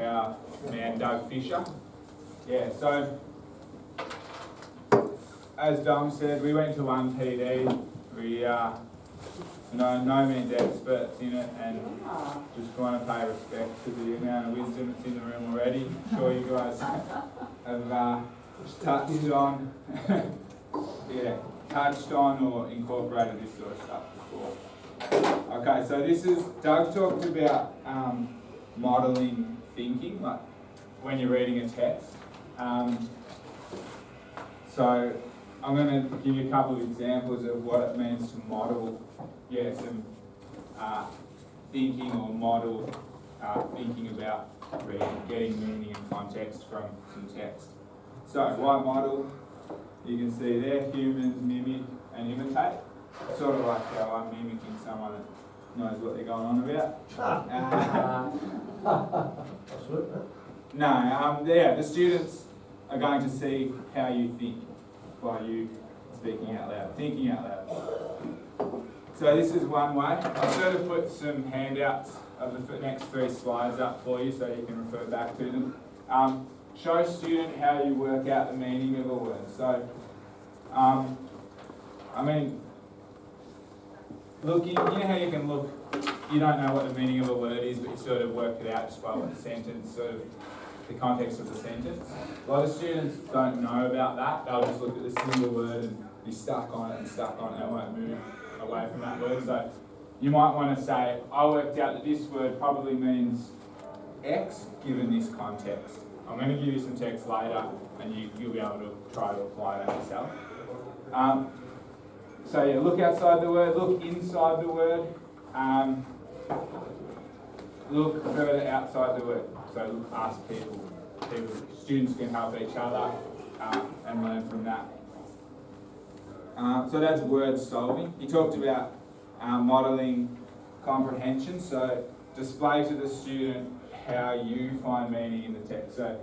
our man Doug Fisher. Yeah, so as Dom said, we went to one PD. We no means experts in it, and just want to pay respect to the amount of wisdom that's in the room already. I'm sure you guys have touched on, touched on or incorporated this sort of stuff before. Okay, so Doug talked about modelling thinking, like when you're reading a text. So I'm going to give you a couple of examples of what it means to model, some thinking or model thinking about reading, getting meaning and context from some text. So, white model, you can see there, humans mimic and imitate. Sort of like how I'm mimicking someone that knows what they're going on about. The students are going to see how you think by you speaking out loud, thinking out loud. So this is one way. I've sort of put some handouts of the next 3 slides up for you so you can refer back to them. Show student how you work out the meaning of a word. So, looking, you know how you can look, you don't know what the meaning of a word is, but you sort of work it out just by what the sentence, sort of the context of the sentence. A lot of students don't know about that. They'll just look at the single word and be stuck on it, they won't move away from that word. So you might want to say, I worked out that this word probably means X given this context. I'm going to give you some text later and you'll be able to try to apply that yourself. Look outside the word, look inside the word, look further outside the word. So ask people. Students can help each other and learn from that. So that's word solving. He talked about modelling comprehension. So display to the student how you find meaning in the text. So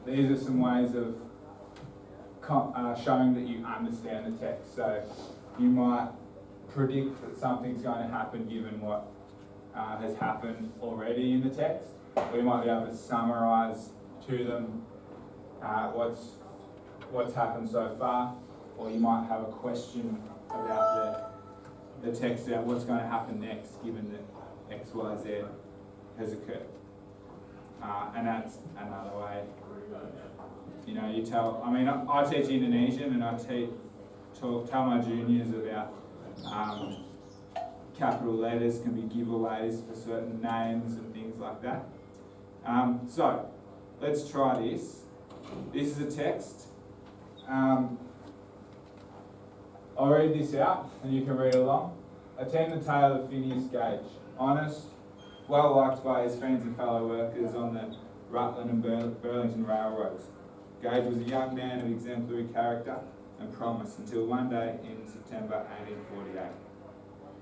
these are some ways of showing that you understand the text. So you might predict that something's going to happen given what has happened already in the text. We might be able to summarise to them what's happened so far, or you might have a question about the text about what's going to happen next given that X, Y, Z has occurred. And that's another way. You tell, I teach Indonesian and I tell my juniors about capital letters can be giveaways for certain names and things like that. So, let's try this. This is a text. I'll read this out and you can read along. Attend the tale of Phineas Gage. Honest, well liked by his friends and fellow workers on the Rutland and Burlington railroads. Gage was a young man of exemplary character and promise until one day in September 1848.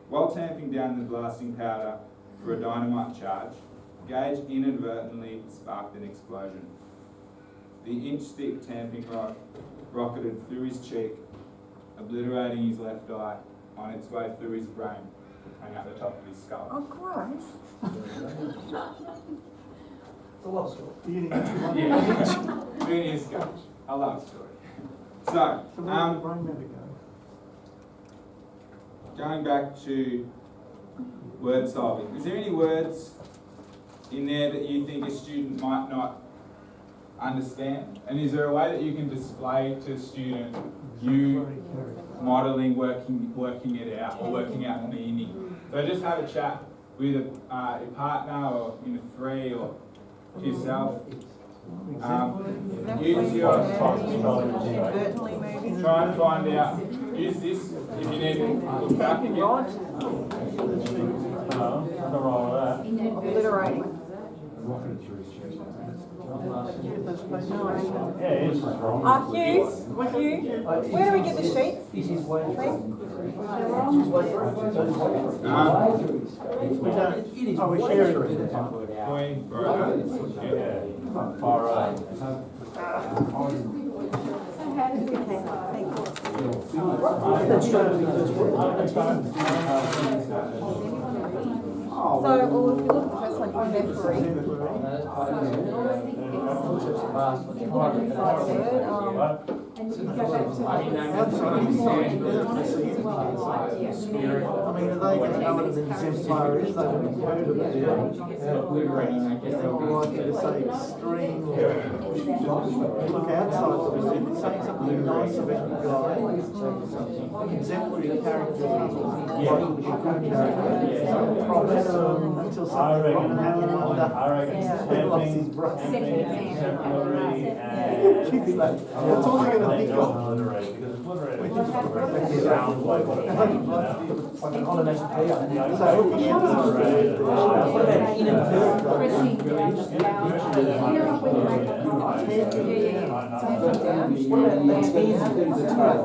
While tamping down the blasting powder for a dynamite charge, Gage inadvertently sparked an explosion. The inch-thick tamping rod rocketed through his cheek, obliterating his left eye on its way through his brain and at the top of his skull. Oh, gross. It's a love story. Phineas Gage. A love story. So, going back to word solving. Is there any words in there that you think a student might not understand? And is there a way that you can display to a student you modelling, working it out, or working out meaning? So just have a chat with your partner or in a free or to yourself. Use your Inadvertently, maybe. try and find out. Use this if you need to look back again. Obliterating. Hugh, where do we get the sheets? Please? We share it. Point, All right. So, well, if you look at the first one, exemplary. I mean, are they going to know what an exemplar is? They haven't heard of it. They're likely to say extreme or look outside of it. If it's saying something nice about the guy, exemplary character, like a good character, promise until something wrong and have him wonder. He lost his breath. Kids like, that's all they're going to think of. Like an onomatopoeia. So looking outside What about inadvertent? What about the tears that do the tail?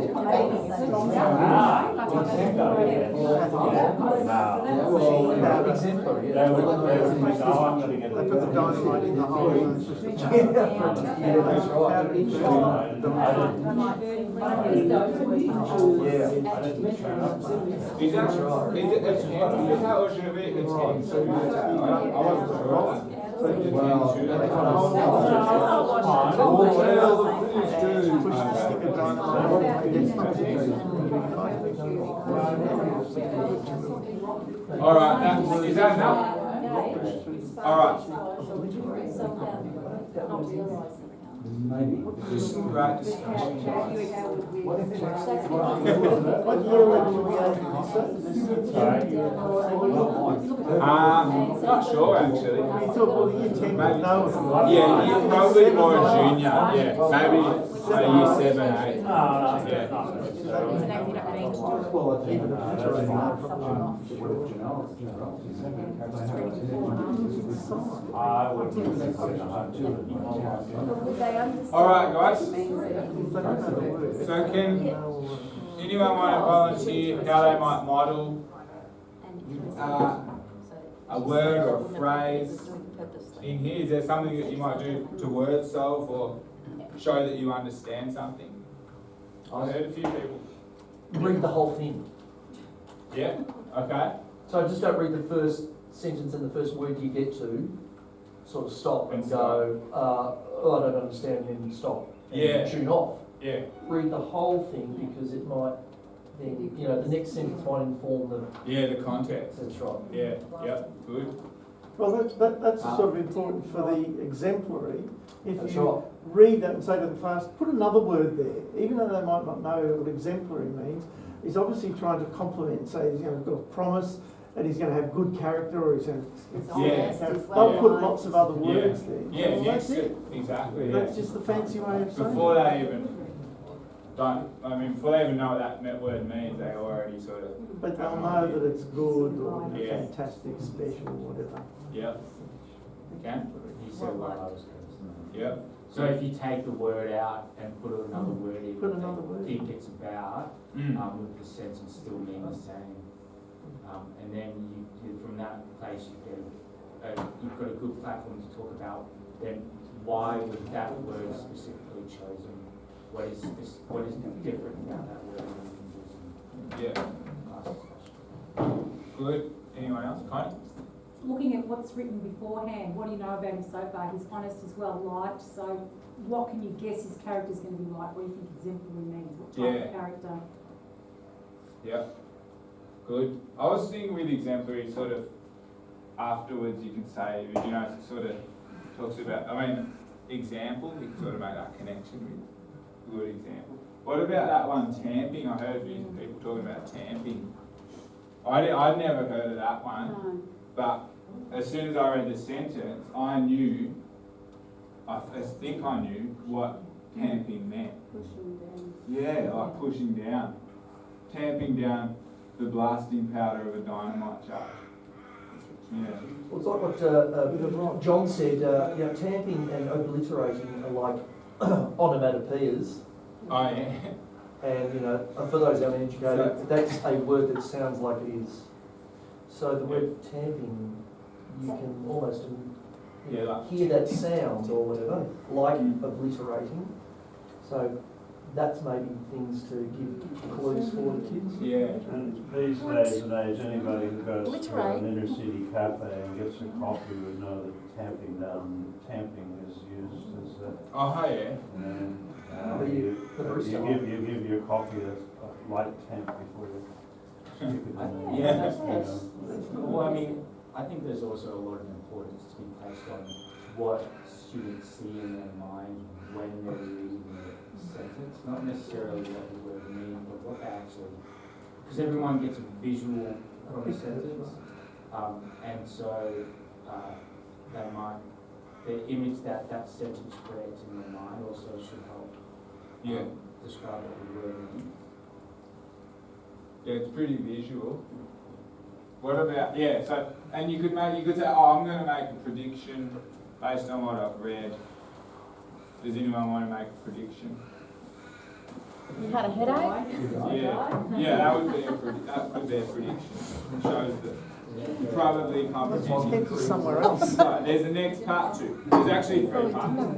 About exemplary. they put the dynamite in the hole and it's just That's right. Is it how or should it be? It's I wasn't sure. Alright, is that enough? Alright. Just some great discussion, guys. What year level are we at? Not sure actually. You thought, well, year 10 would know us. Yeah, you're probably more a junior, yeah. Maybe year 7, 8. Yeah. Well, even Alright guys, so can anyone want to volunteer how they might model a word or a phrase in here? Is there something that you might do to word solve or show that you understand something? I heard a few people. Read the whole thing. Yeah, okay. So just don't read the first sentence and the first word you get to. Sort of stop and And go, oh, I don't understand, and then stop. And Yeah. tune off. Yeah, Read the whole thing because it might then, you know, the next sentence might inform the, yeah, the context. that's right. Yeah, yep, good. Well, that's sort of important for the exemplary. If That's you right. read that and say to the class, put another word there, even though they might not know what exemplary means, he's obviously trying to compliment, say he's going to got a promise, and he's going to have good character, or he's going to... Yeah. They'll put lots of other words there. Yeah, Well, yes, that's it. exactly, yeah. That's just the fancy way of saying Before it. they even before they even know what that word means, they already sort of, But they'll know that it's good, or Yeah. fantastic, special, whatever. yep. Can? You said what I was going to say. Yep. So if you take the word out and put another word in, Put that another they word. think it's about, Mm. would the sentence still mean the same? And then you from that place you get you've got a good platform to talk about then why was that word specifically chosen? What is different about that word? Yeah. Good. Anyone else? Connie? Looking at what's written beforehand, what do you know about him so far? He's honest as well, liked, so what can you guess his character's going to be like? What do you think exemplary means? What type of character? Yep. Good. I was thinking with exemplary sort of afterwards you can say, you know, it sort of talks about, I mean, example, you can sort of make that connection with good example. What about that one, tamping? I heard people talking about tamping. I'd never heard of that one, but as soon as I read the sentence, I think I knew what tamping meant. Pushing down. Yeah, like pushing down. Tamping down the blasting powder of a dynamite charge. Yeah. Well, it's like what John said, you know, tamping and obliterating are like onomatopoeias. Oh yeah. And, you know, for those uneducated, that's a word that sounds like it is. So the word tamping, you can almost Yeah, like hear that sound or whatever, like obliterating. So that's maybe things to give clues for the kids. Yeah. And these days and age, anybody who goes to Literate. an inner city cafe and gets a coffee would know that tamping is used as a, Oh, yeah. The you barista. give your coffee a light tamp before you stick it in the. Yeah. Well, I mean, I think there's also a lot of importance to be placed on what students see in their mind when they're reading the sentence, not necessarily what the word means, but what they actually, because everyone gets a visual from a sentence, and so they might, the image that sentence creates in their mind also should help describe what the word means. Yeah, it's pretty visual. What about, yeah, so, and you could say, oh, I'm gonna make a prediction based on what I've read. Does anyone want to make a prediction? You had a headache? Yeah, that could be a prediction. It shows that you probably comprehending. Head to somewhere else. So, there's the next part too. There's actually 3 parts.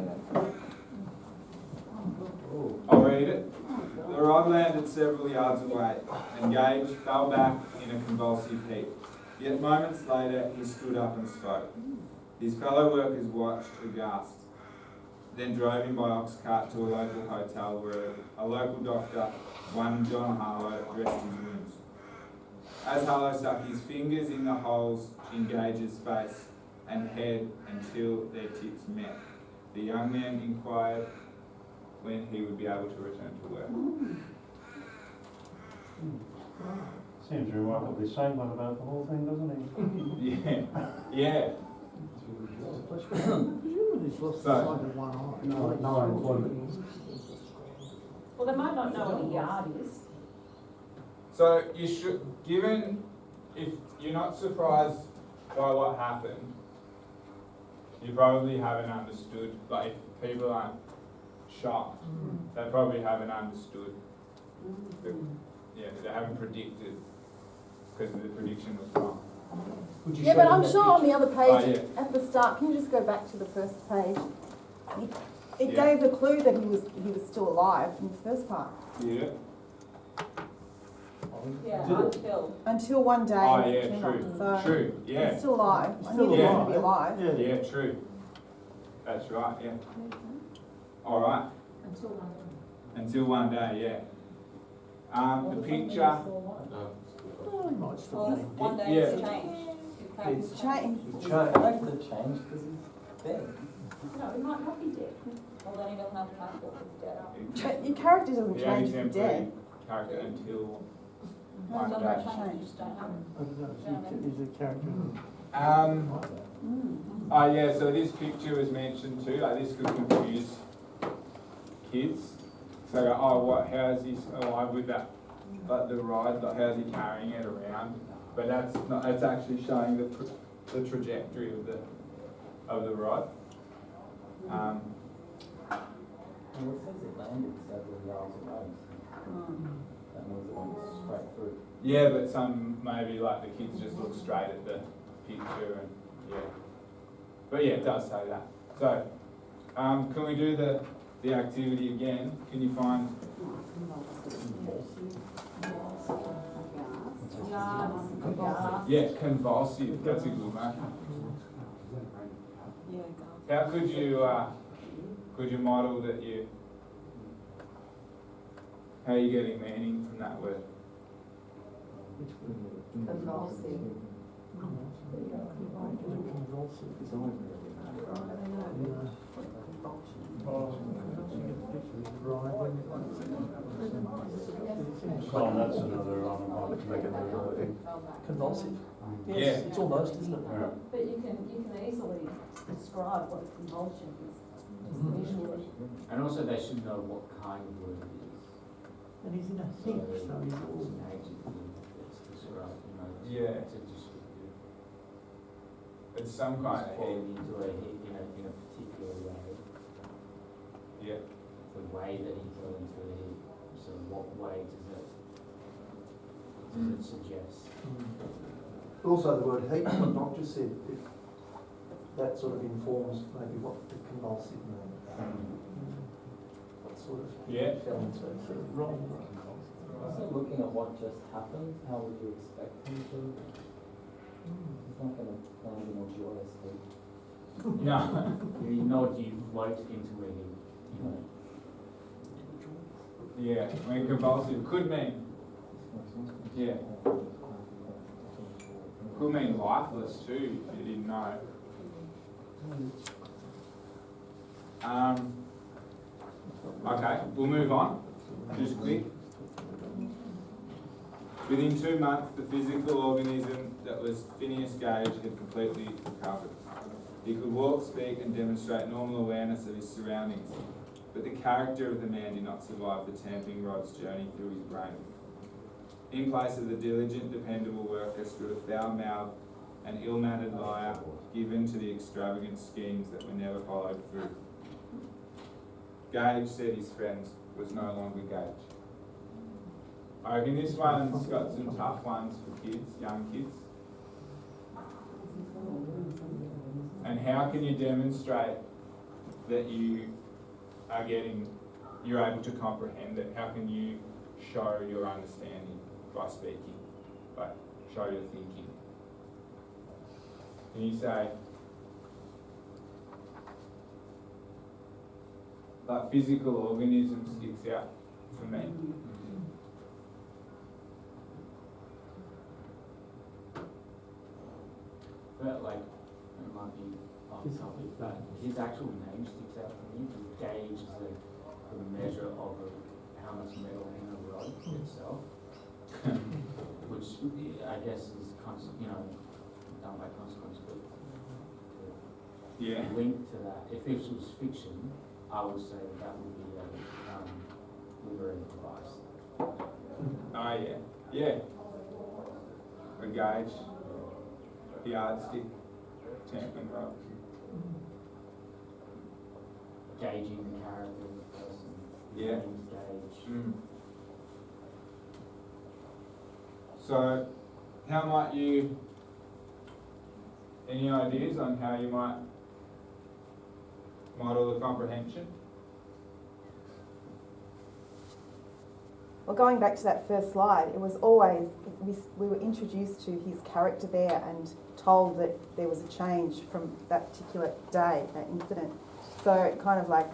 I'll read it. The rod landed several yards away, and Gage fell back in a convulsive heap. Yet moments later, he stood up and spoke. His fellow workers watched aghast, then drove him by ox cart to a local hotel where a local doctor, one John Harlow, dressed his wounds. As Harlow stuck his fingers in the holes in Gage's face and head until their tips met, the young man inquired when he would be able to return to work. Seems remarkably silent about the whole thing, doesn't he? Yeah. Presumably he's lost the sight of one eye. No unemployment. Well, they might not know what a yard is. So you should, given if you're not surprised by what happened, you probably haven't understood. Like if people aren't shocked, they probably haven't understood. Yeah, they haven't predicted because the prediction was wrong. Would you Yeah, show but them I'm that sure on the other Oh, page, yeah. at the start, can you just go back to the first page? It Yeah. gave a clue that he was still alive in the first part. Yeah. Yeah, Did it? until. Until one day Oh in yeah, September. true. So True. Yeah. he's still alive. I Still knew he was going alive. to be alive. Yeah. Yeah, true. That's right, yeah. All right. Until one day. Until one day, yeah. The picture, Oh, he might still Well, be one dead. day it's Yeah. changed. It's changed. It's I changed. reckon it changed because he's dead. No, he might not be dead. Well, then he doesn't have a passport, he's dead. But your character doesn't the change if you're exemplary dead. character until No, one it doesn't day. change, you just don't know. I don't know, is a character. Oh yeah, so this picture was mentioned too, like this could confuse kids. So, how is he alive with that, like the rod, like how's he carrying it around? But that's not, it's actually showing the trajectory of the rod. Well, it says it landed several yards away, so that means it went straight through. Yeah, but some, maybe like the kids just look straight at the picture and, yeah. But yeah, it does say that. So, can we do the activity again? Can you find, yeah, convulsive, that's a good one. How could you model that how are you getting meaning from that word? Convulsive. Colin, that's another on to make it Convulsive. Yeah. Yes, it's almost, isn't it? Yeah. But you can easily describe what convulsion is, just visually. And also they should know what kind of word it is. And he's in a heap, so he's all. It's an adjective that's described, you know, Yeah. it's a descriptive. It's some kind It's of falling heat. into a heap in a particular way. Yeah. The way that he fell into a heap. So what way does it suggest? Also, the word heat, what the doctor said, that sort of informs maybe what the convulsive means. sort of Yeah. fell into the wrong. Also looking at what just happened, how would you expect him to? He's not gonna plan any more joyously. No. You know what you float into where you know. Yeah, I mean convulsive could mean, yeah, could mean lifeless too, if you didn't know. Okay, we'll move on, just quick. Within 2 months, the physical organism that was Phineas Gage had completely recovered. He could walk, speak and demonstrate normal awareness of his surroundings, but the character of the man did not survive the tamping rod's journey through his brain. In place of the diligent, dependable worker stood a foul-mouthed and ill-mannered liar given to the extravagant schemes that were never followed through. Gage, said his friends, was no longer Gage. I reckon this one's got some tough ones for kids, young kids. And how can you demonstrate that you're able to comprehend it? How can you show your understanding by speaking, like show your thinking? Can you say, like physical organism sticks out for me? But like, it might be off topic, but his actual name sticks out to me. Gauge is the measure of how much metal in a rod itself, which I guess is done by consequence, but Yeah. linked to that. If this was fiction, I would say that would be a literary device. Oh yeah, yeah. A gauge, the yardstick, tamping rod. Gauging the character of the person. Yeah. Gauge. Mm. So, how might you? Any ideas on how you might model the comprehension? Well, going back to that first slide, it was always, we were introduced to his character there and told that there was a change from that particular day, that incident. So it kind of like,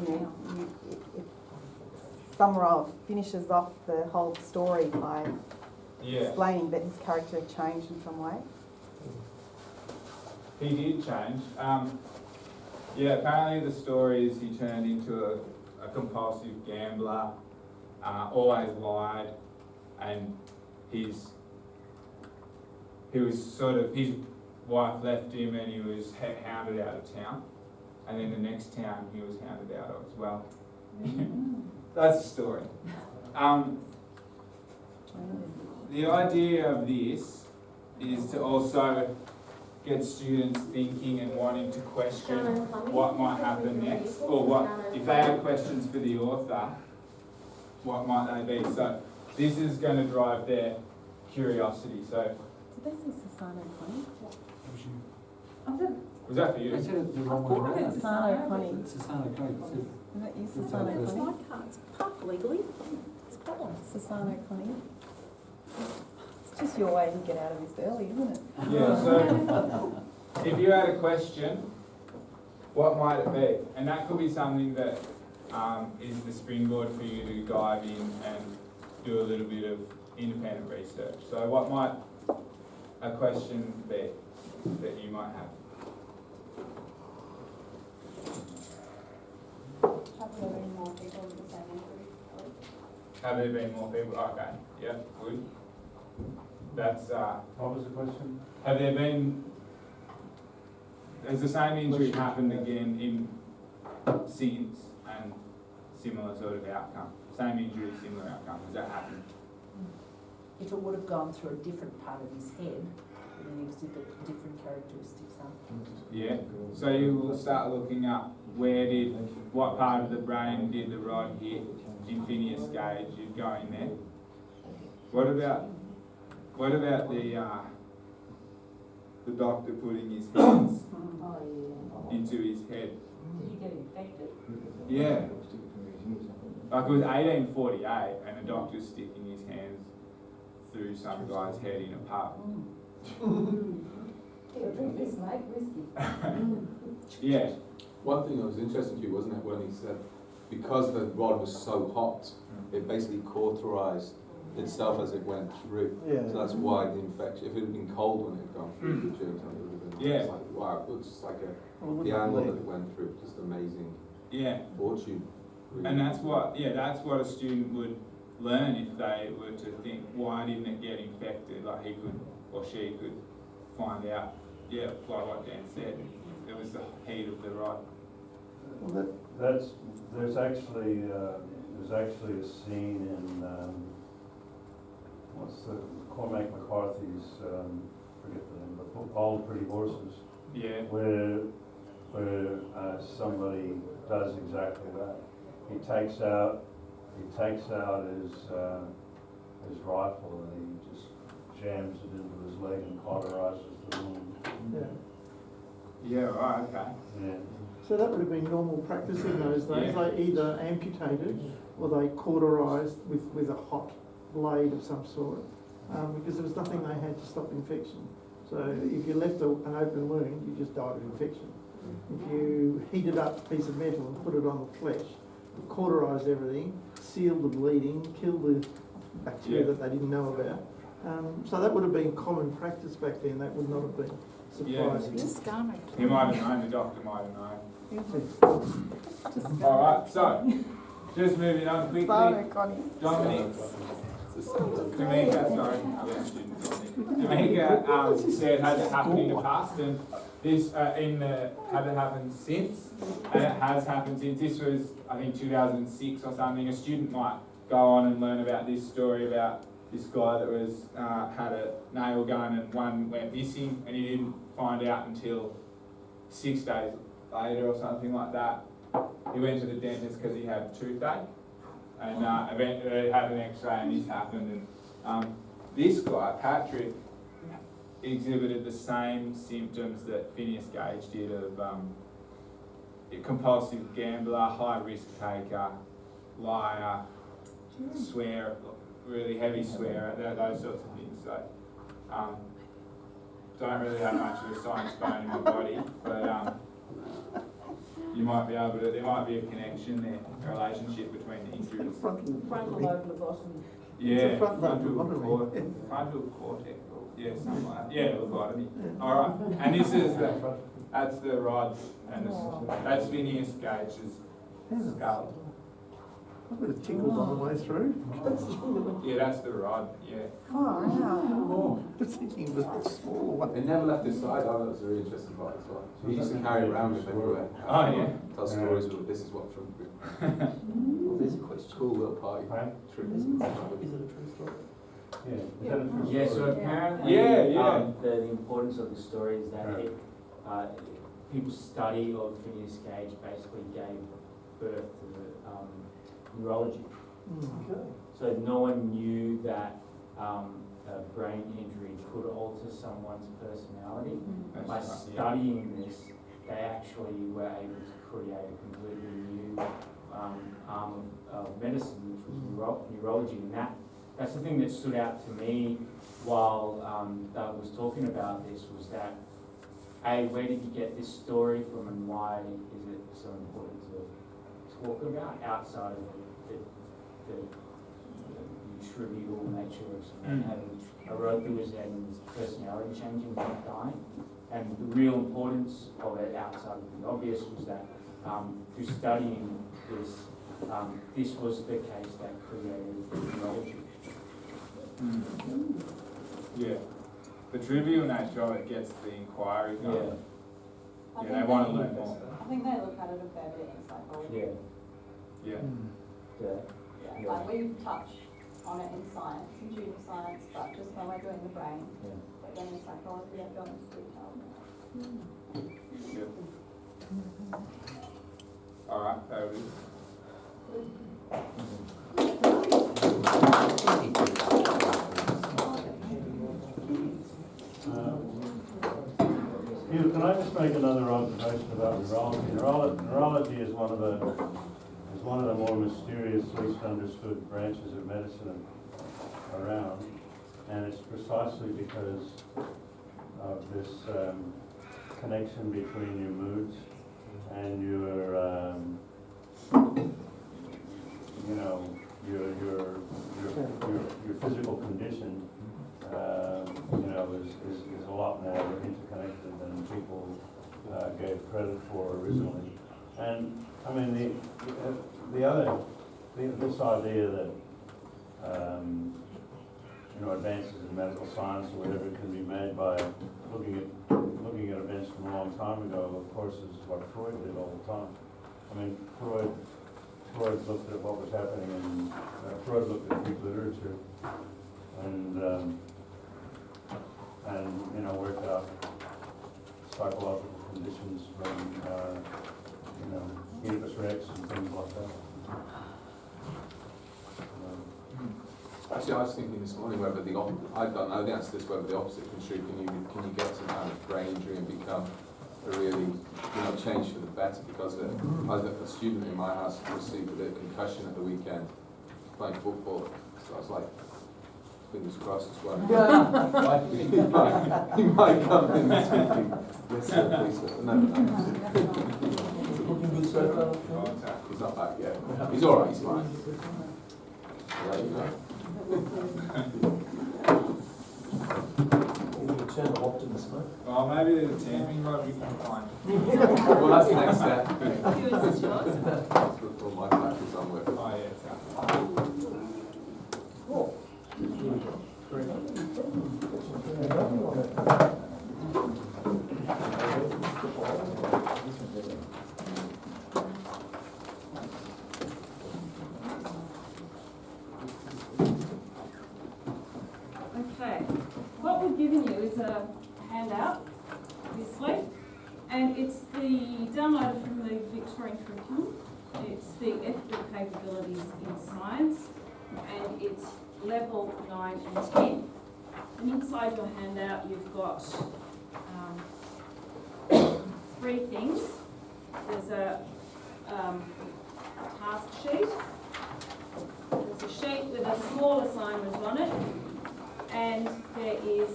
it finishes off the whole story by explaining that his character had changed in some way. He did change. Apparently the story is he turned into a compulsive gambler, always lied, and his wife left him and he was hounded out of town. And then the next town he was hounded out of as well. That's the story. The idea of this is to also get students thinking and wanting to question what might happen next, or what, if they have questions for the author, what might they be? So this is going to drive their curiosity. So Did they say Sasano Connie? was that for you? I said it the wrong way around. Sasano Connie. Sasana Connie. Is that you, Sasano Connie? It's parked legally. It's problem. Sasano Connie. It's just your way to get out of this early, isn't it? Yeah, so if you had a question, what might it be? And that could be something that is the springboard for you to dive in and do a little bit of independent research. So what might a question be that you might have? Have there been more people? Okay, yeah, good. That's, What was the question? have there been, has the same injury happened again in since and similar sort of outcome? Same injury, similar outcome, has that happened? If it would have gone through a different part of his head, it would exhibit different characteristics, huh? Yeah, so you will start looking up what part of the brain did the rod hit in Phineas Gage, you'd go in there. What about the the doctor putting his hands Oh, yeah. into his head. Did you get infected? Yeah. Like it was 1848 and a doctor's sticking his hands through some guy's head in a pub. Yeah, drink this, mate, whiskey. Yeah. One thing that was interesting to you, wasn't it, when he said, because the rod was so hot, it basically cauterized itself as it went through. Yeah. So that's why the infection, if it had been cold when it had gone through, the germs, it would have been, Yeah. it's like, wow, it was just like Well, the angle that wouldn't it went through, just amazing Yeah. fortune. Really. And that's what a student would learn if they were to think, why didn't it get infected? Like he could, or she could find out, yeah, like what Dan said, it was the heat of the rod. Well, There's actually a scene in, what's the, Cormac McCarthy's, forget the name, but All the Pretty Horses, Yeah. where somebody does exactly that. He takes out his rifle and he just jams it into his leg and cauterizes the wound. Yeah. Yeah, right, okay. Yeah. So that would have been normal practice in those days. Yeah. They either amputated or they cauterized with a hot blade of some sort, because there was nothing they had to stop infection. So if you left an open wound, you just died of infection. If you heated up a piece of metal and put it on the flesh, cauterized everything, sealed the bleeding, killed the bacteria Yeah. that they didn't know about. So that would have been common practice back then. That would not have been surprising. He might have known, the doctor might have known. Alright, so, just moving on quickly. Dominic. Tamika, sorry. Yeah, student Dominic. Tamika said, has it happened in the past? And this, has it happened since? And it has happened since. This was, I think, 2006 or something. A student might go on and learn about this story about this guy that was had a nail gun and one went missing, and he didn't find out until 6 days later or something like that. He went to the dentist because he had toothache, and eventually had an X-ray, and this happened. And this guy, Patrick, exhibited the same symptoms that Phineas Gage did of a compulsive gambler, high-risk taker, liar, swear, really heavy swearer, those sorts of things. So, don't really have much of a science bone in my body, but you might be able to, there might be a connection there, a relationship between the injuries. Frontal lobe, lobotomy. Yeah, Frontal frontal cortex, yeah, something like that. Yeah, lobotomy. Alright, and this is that's the rod, and that's Phineas Gage's skull. A bit of tickles on the way through. Yeah, that's the rod, yeah. Far out. I was thinking of a smaller one. It never left his side. I thought it was a really interesting part as well. So he used to carry it around with him everywhere. Oh, yeah. Tell stories with this is what from There's a question. cool little party. Right? True. Is it a true story? Yeah. Is that a true Yeah, so story? apparently, Yeah. the importance of the story is that Right. people's study of Phineas Gage basically gave birth to neurology. Okay. So no one knew that a brain injury could alter someone's personality. That's By right, yeah. studying this, they actually were able to create a completely new arm of medicine, which was neurology. And that's the thing that stood out to me while Doug was talking about this, was that, A, where did you get this story from, and why is it so important to talk about outside of the trivial nature of someone having a road that was and his personality changing, not dying. And the real importance of it outside of the obvious was that through studying this, this was the case that created neurology. Yeah. The trivial nature of it gets the inquiry Yeah, going. Yeah, they want to learn more. I think they look at it a fair bit in psychology. yeah, Yeah. yeah. Yeah, Yeah. like we touch on it in science, in junior science, but just when we're doing the brain. Yeah. But then in psychology, they've gone into detail. Yeah. All right, that was make another observation about neurology. Neurology is one of the more mysterious, least understood branches of medicine around, and it's precisely because of this connection between your moods and your, you know, your physical condition. You know, is a lot more interconnected than people gave credit for originally. And I mean, this idea that you know, advances in medical science or whatever can be made by looking at events from a long time ago, of course, is what Freud did all the time. I mean, Freud looked at what was happening in Freud looked at Greek literature and you know, worked out psychological conditions from you know, Oedipus Rex and things like that. Actually, I was thinking this morning whether I don't know the answer to this, whether the opposite can true. Can you get some kind of brain injury and become a really, you know, change for the better? Because a student in my house received a bit of concussion at the weekend playing football. So I was like, fingers crossed as well. he might come in this weekend. Yes, sir, please, sir. No. Looking good so far? He's not back yet. He's all right. He's fine. I'll let you know. Eternal optimist, mate. Well, maybe the tamping rod we can find. Well, that's the next step. Who is yours? All my practice on with. Oh, yeah, it's out. Okay, what we've given you is a handout, obviously, and it's the downloaded from the Victorian curriculum. It's the ethical capabilities in science, and it's level 9 and 10. And inside your handout, you've got 3 things. There's a task sheet. There's a sheet with a small assignment on it, and there is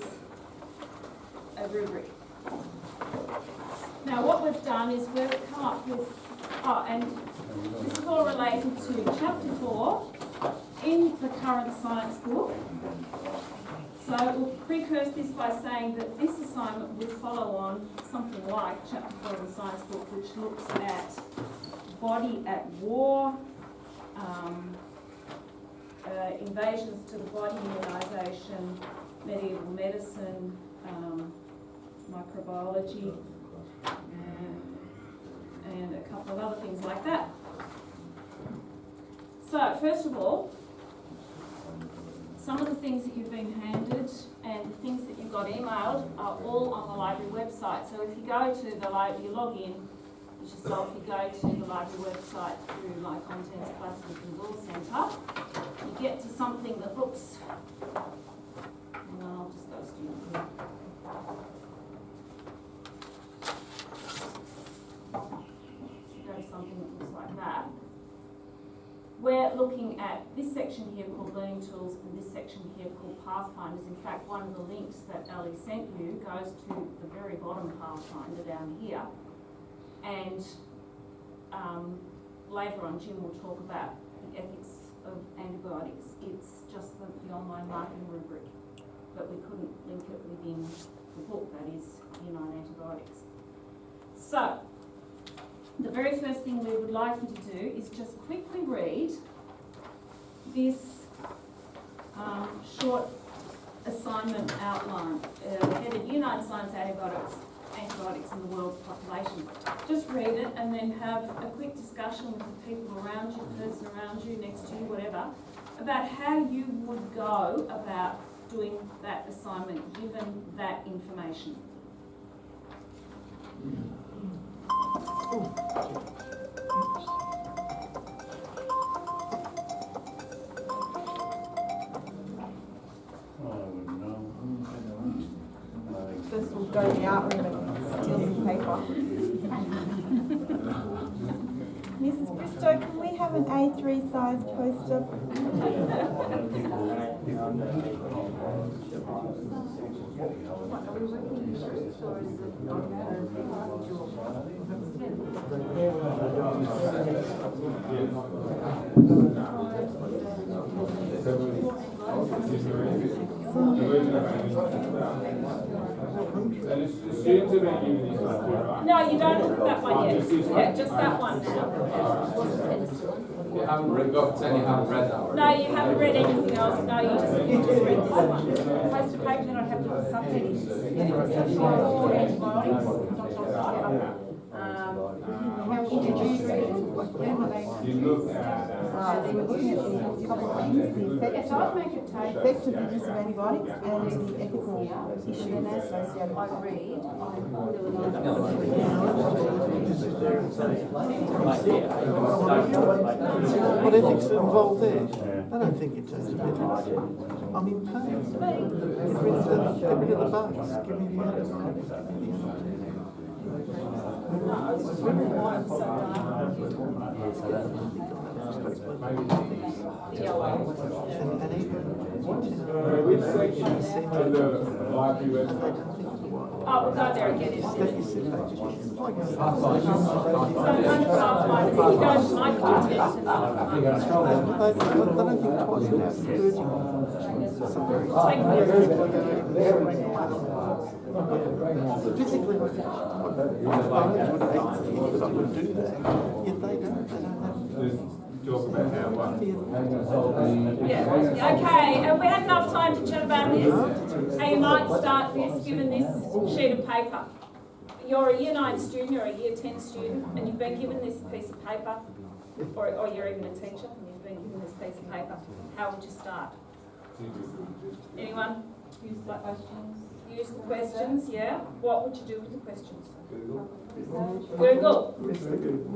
a rubric. Now what we've done is we've come up with, and this is all related to chapter 4 in the current science book. So we'll precurse this by saying that this assignment will follow on something like chapter 4 of the science book, which looks at body at war, invasions to the body, immunisation, medieval medicine, microbiology, and a couple of other things like that. So, first of all, some of the things that you've been handed and the things that you got emailed are all on the library website. So if you go to the library, you log in as yourself, you go to the library website through My Contents Plus the Resource Centre, you get to something that looks, and then I'll just go student here. Go to something that looks like that. We're looking at this section here called Learning Tools and this section here called Pathfinders. In fact, one of the links that Ali sent you goes to the very bottom Pathfinder down here. And later on, Jim will talk about the ethics of antibiotics. It's just the online marketing rubric, but we couldn't link it within the book, that is, in on antibiotics. So, the very first thing we would like you to do is just quickly read this short assignment outline headed United Science Antibiotics in the World's Population. Just read it and then have a quick discussion with the people around you, the person around you, next to you, whatever, about how you would go about doing that assignment given that information. I wouldn't know. First we'll go in the art room and steal some paper. Mrs. Bristow, can we have an A3 size poster? And the students have been given this one too, right? No, you don't look at that one yet. Yeah, just that one now. You haven't read, got ten, you haven't read that already. No, you haven't read anything else. No, you just read this one. Post a paper, then I'd have to put subheadings. You look at, So we're looking at the couple of things, the effect of the use of antibiotics and the ethical issues associated with What ethics are involved there? I don't think in terms of ethics. I'm in pain. Get rid of the bugs. Give me the antibiotics. which section of the library website? Oh, we'll go there again. It's like So under pathway, if you go to my content and I don't think twice enough. Physically, I would hate that I would do that, yet they don't. They don't have. Just talk about how one. Yeah, okay, have we had enough time to chat about this? How you might start this, given this sheet of paper. You're a year 9 student or a year 10 student, and you've been given this piece of paper, or you're even a teacher, and you've been given this piece of paper. How would you start? Anyone? Use the questions. Use the questions, yeah. What would you do with the questions? Google.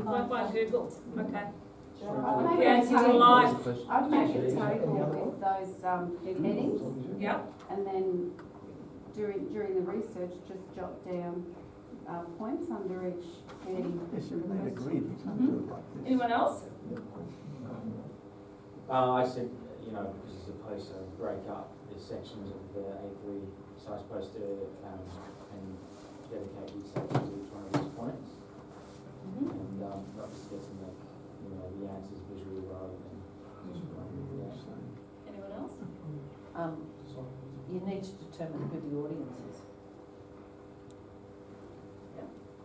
Why Google? Okay. The answer's alive. I'd make a table with those headings, Yeah. and then during the research, just jot down points under each heading. Yes, you may agree. You can't do it like this. Anyone else? I said, because it's supposed to break up the sections of the A3, so I'm supposed to and dedicate each section to each one of these points, and not just getting the answers visually rather than just Anyone else? You need to determine who the audience is.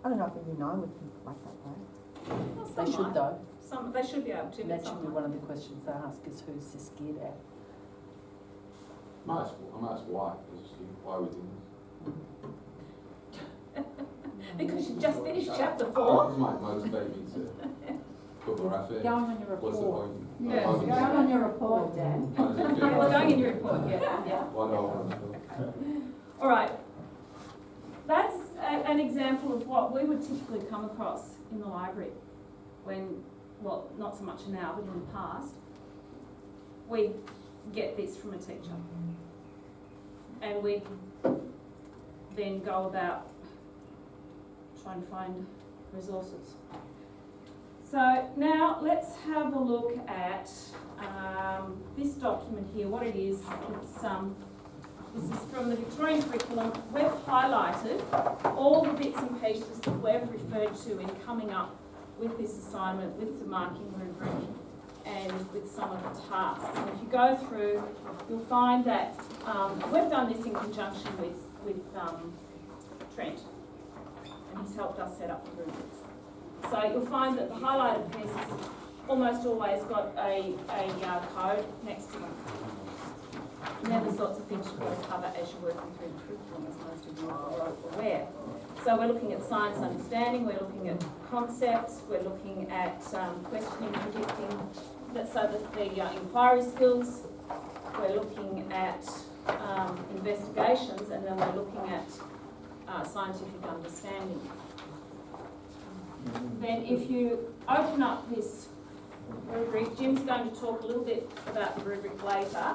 I don't know if every 9 would think like that though. Well, They should though. They should be able to. That should be one of the questions they ask is who's this geared at? I might ask why, why we do this. Because you just finished chapter 4. This might motivate me to put more effort in. Going on your What's the report. point? Yeah. Go on your report, Dan. It's going in your report, yeah. Why not? All right. That's an example of what we would typically come across in the library when, well, not so much now, but in the past, we get this from a teacher. And we then go about trying to find resources. So now let's have a look at this document here, what it is. This is from the Victorian curriculum. We've highlighted all the bits and pieces that we've referred to in coming up with this assignment, with the marking rubric, and with some of the tasks. And if you go through, you'll find that we've done this in conjunction with Trent, and he's helped us set up the rubrics. So you'll find that the highlighted pieces almost always got a code next to them. And they're the sorts of things you've got to cover as you're working through the curriculum, as most of you are aware. So we're looking at science understanding, we're looking at concepts, we're looking at questioning, predicting, so that the inquiry skills, we're looking at investigations, and then we're looking at scientific understanding. Then if you open up this rubric, Jim's going to talk a little bit about the rubric later.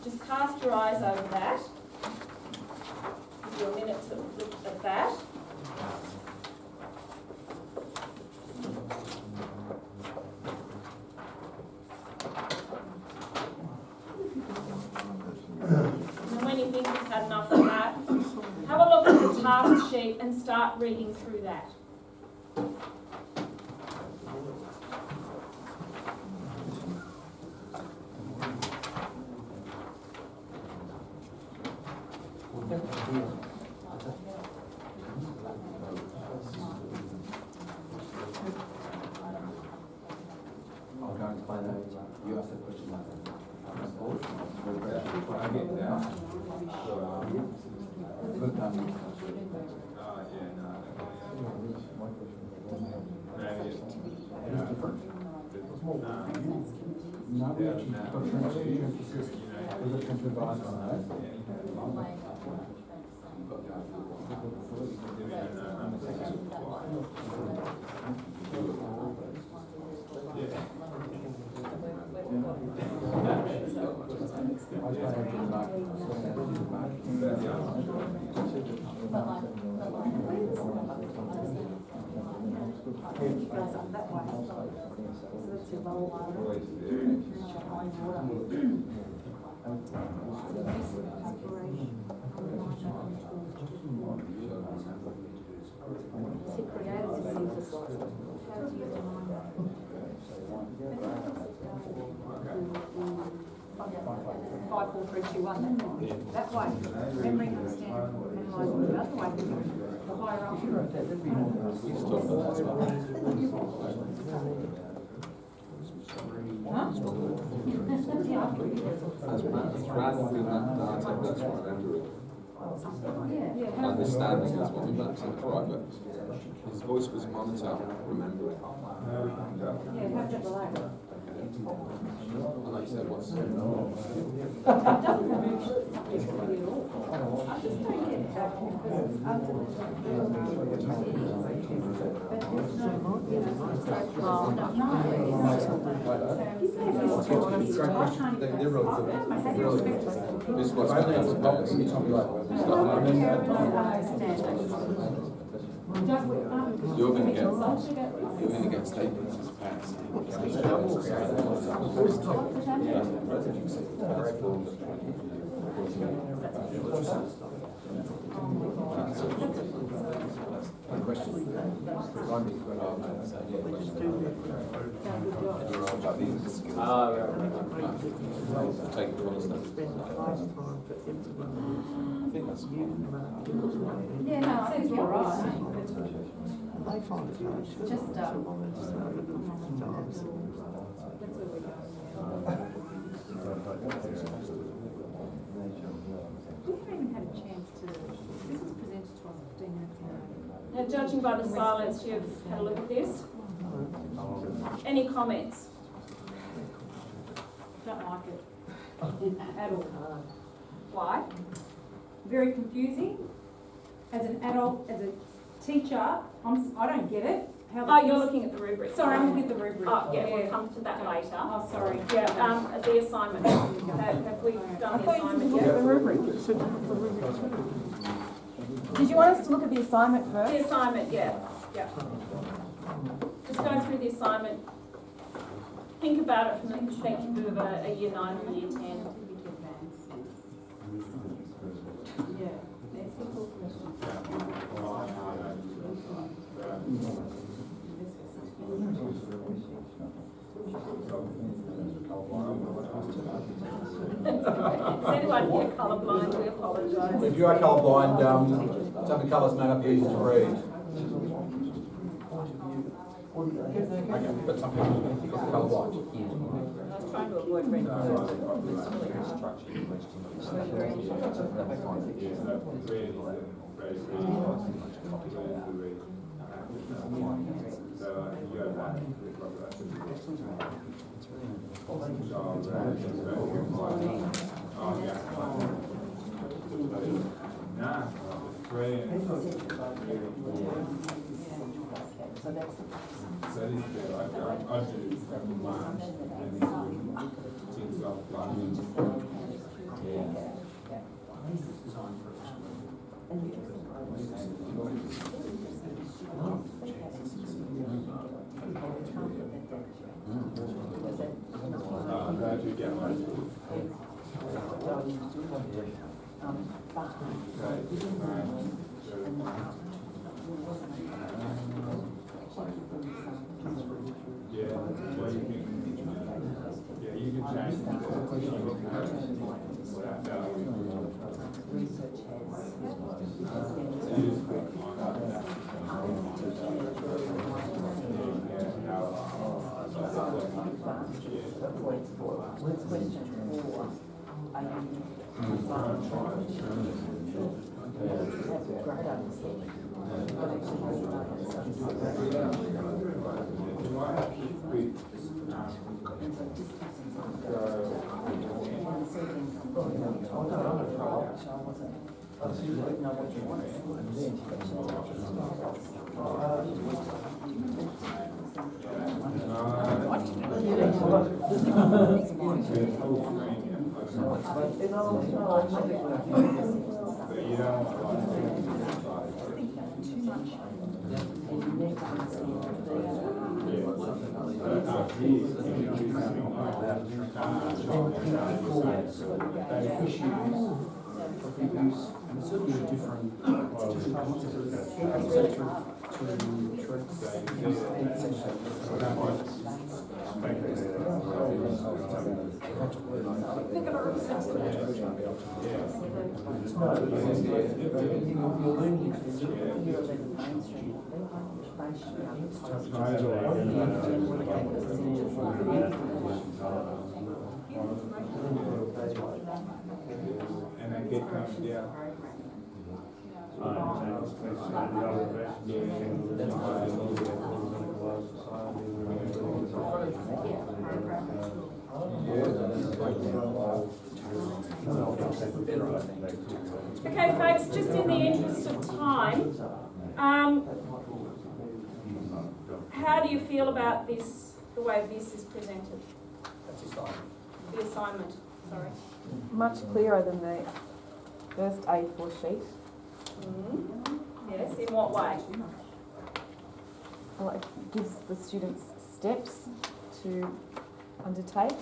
Just cast your eyes over that. Give you a minute to look at that. sheet and start reading through that. I'll go and explain that. You asked a question like that. I get that. So, Good done. yeah, no. Maybe it's, different. No, we actually got a huge emphasis. We're looking to advise on that. Five, four, three, two, one. That way. Memory, understanding, analysing the other way. The higher up. Rather than that data, that's remembering. Understanding is what we meant to right, but his voice was monitor, remembering. Yeah, have that relaxed. And like you said, what's It doesn't remove something from you at all. I just don't get that because it's under the. This is what's going to happen. You're going to get statements as facts. Take it on a step. I think that's Yeah, no, I think you're right. Just, we haven't even had a chance to, this was presented to us 15 minutes ago. Now, judging by the silence, you've had a look at this. Any comments? Don't like it. At all? Why? Very confusing. As an adult, as a teacher, I don't get it. How the Oh, you're kids- looking at the rubric. Sorry, I'm looking at the rubric. Oh, yeah, we'll come to that later. Oh, sorry. Yeah, the assignment. Have we done the assignment Look at the yet? rubric. Did you want us to look at the assignment The first? assignment, yeah. Just go through the assignment. Think about it from the perspective of a year 9 or year 10. Yeah. Is anyone here colourblind? We apologise. If you are colourblind, some of the colours may not be easy to read. Okay, but some people are colourblind. I was trying to avoid red. Yeah, well, you can, yeah, you can change the Research has. And I get coming down. Okay, folks, just in the interest of time, how do you feel about this, the way this is presented? The assignment, sorry. Much clearer than the first A4 sheet. Yes, in what way? Well, it gives the students steps to undertake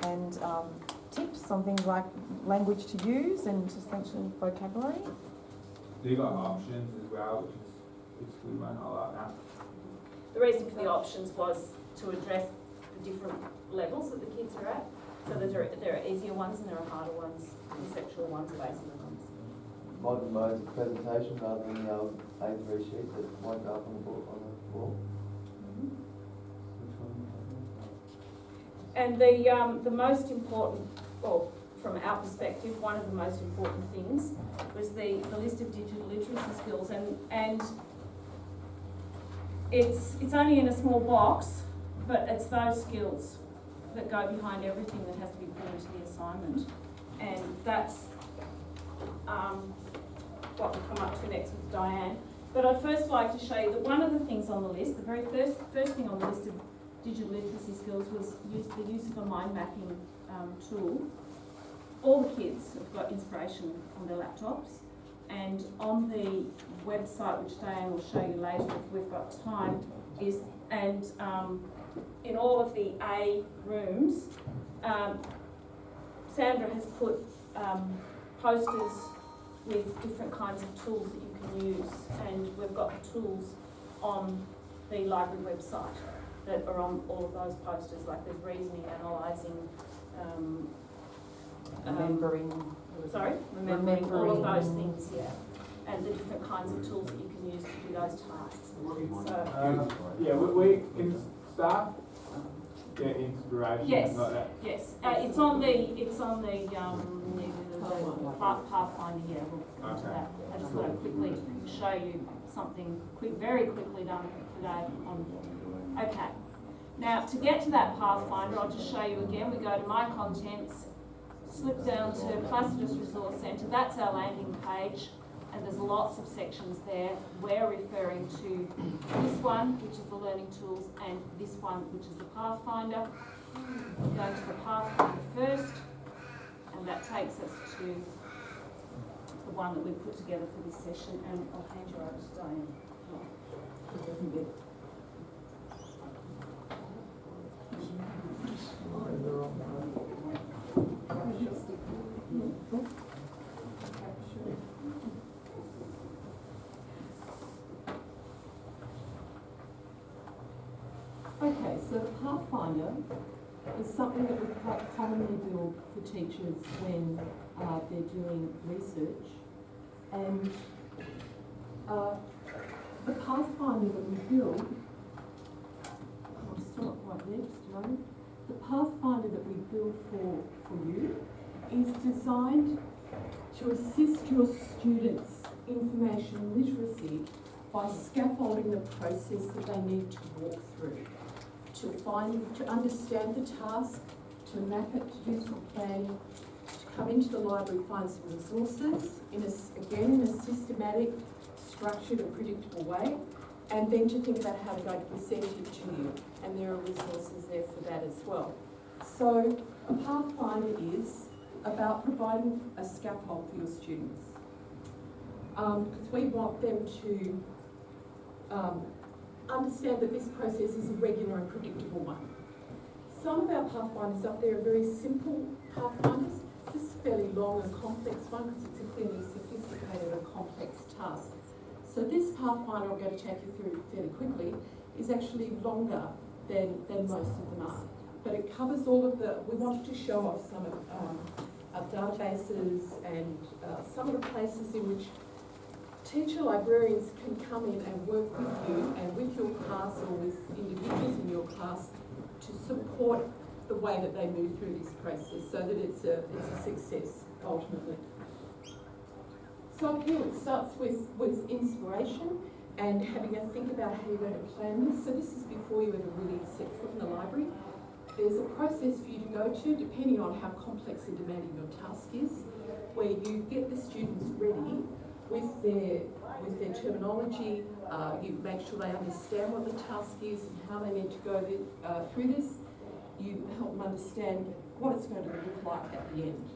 and tips on things like language to use and essential vocabulary. They got options as well, which is a good one. I like that. The reason for the options was to address the different levels that the kids are at. So that there are easier ones and there are harder ones, conceptual ones, basic ones. Modern modes of presentation rather than the old A3 sheet that won't go up on the board on the wall. And the most important, well, from our perspective, one of the most important things was the list of digital literacy skills, and it's only in a small box, but it's those skills that go behind everything that has to be put into the assignment, and that's what we'll come up to next with Diane. But I'd first like to show you that one of the things on the list, the very first thing on the list of digital literacy skills was the use of a mind mapping tool. All the kids have got inspiration on their laptops, and on the website, which Diane will show you later if we've got time, in all of the A rooms, Sandra has put posters with different kinds of tools that you can use, and we've got the tools on the library website that are on all of those posters, like there's reasoning, analysing, Remembering. remembering, all of those things, yeah, and the different kinds of tools that you can use to do those tasks. So, Yeah, we can staff get inspiration yes, like that. yes, it's on the Pathfinder. Yeah, we'll come to that. I just want to quickly show you something very quickly done today on. Okay. Now, to get to that Pathfinder, I'll just show you again. We go to My Contents, slip down to Placidus Resource Centre. That's our landing page, and there's lots of sections there. We're referring to this one, which is the Learning Tools, and this one, which is the Pathfinder. We're going to the Pathfinder first, and that takes us to the one that we put together for this session, and I'll hand you over to Diane. Okay, so the Pathfinder is something that we quite commonly build for teachers when they're doing research. And the Pathfinder that we build, I'll stop right there just a moment. The Pathfinder that we build for you is designed to assist your students' information literacy by scaffolding the process that they need to walk through, to understand the task, to map it, to do some planning, to come into the library, find some resources, again in a systematic, structured and predictable way, and then to think about how they're going to present it to you. And there are resources there for that as well. So a Pathfinder is about providing a scaffold for your students. Because we want them to understand that this process is a regular and predictable one. Some of our Pathfinders up there are very simple Pathfinders. This is a fairly long and complex one because it's a clearly sophisticated and complex task. So this Pathfinder I'm going to take you through fairly quickly is actually longer than most of them are. But it covers all of we wanted to show off some of our databases and some of the places in which teacher librarians can come in and work with you and with your class or with individuals in your class to support the way that they move through this process so that it's a success ultimately. So up here it starts with inspiration and having a think about how you're going to plan this. So this is before you ever really set foot in the library. There's a process for you to go to depending on how complex and demanding your task is, where you get the students ready with their terminology, you make sure they understand what the task is and how they need to go through this. You help them understand what it's going to look like at the end.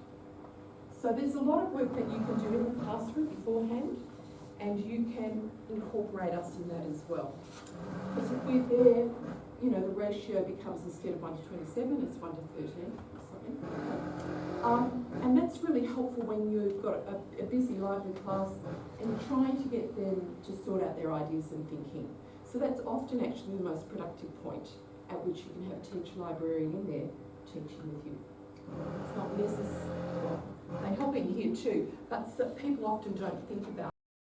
So there's a lot of work that you can do in the classroom beforehand, and you can incorporate us in that as well. Because if we're there, you know, the ratio becomes, instead of 1 to 27, it's 1 to 13 or something. And that's really helpful when you've got a busy, lively class and you're trying to get them to sort out their ideas and thinking. So that's often actually the most productive point at which you can have a teacher librarian in there teaching with you. It's not necessary, they help in here too, but people often don't think about